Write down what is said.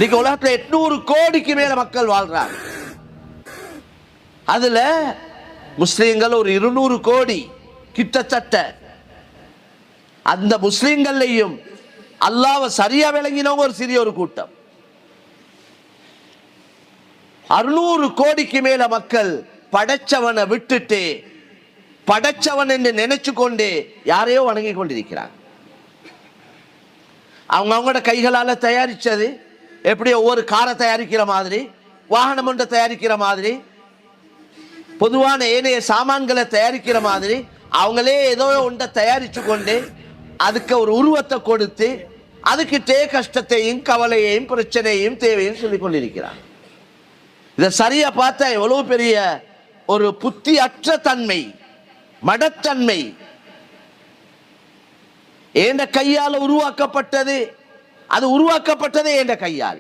இன்னைக்கு உலகத்துல 800 கோடிக்கு மேல மக்கள் வாழ்றாங்க. அதுல முஸ்லிம்கள் ஒரு 200 கோடி கிட்டத்தட்ட. அந்த முஸ்லிம்கள்லையும் அல்லாஹ்வை சரியா விளங்கினவங்க ஒரு சிறிய ஒரு கூட்டம். 600 கோடிக்கு மேல மக்கள் படைச்சவனை விட்டுட்டு படைச்சவன் என்று நினைச்சு கொண்டு யாரையோ வணங்கி கொண்டிருக்கிறாங்க. அவங்களோட கைகளால தயாரிச்சது எப்படி ஒவ்வொரு காரை தயாரிக்கிற மாதிரி, வாகனம் ஒன்றை தயாரிக்கிற மாதிரி, பொதுவான ஏனைய சாமான்களை தயாரிக்கிற மாதிரி அவங்களே ஏதோ ஒன்றை தயாரிச்சு கொண்டு அதுக்கு ஒரு உருவத்தை கொடுத்து அதுக்கிட்டே கஷ்டத்தையும் கவலையையும் பிரச்சனையும் தேவையும் சொல்லிக் கொண்டிருக்கிறாங்க. இதை சரியா பார்த்தா எவ்வளவு பெரிய ஒரு புத்தி அற்ற தன்மை, மடத்தன்மை. ஏண்ட கையால் உருவாக்கப்பட்டது, அது உருவாக்கப்பட்டதே என்ற கையால்.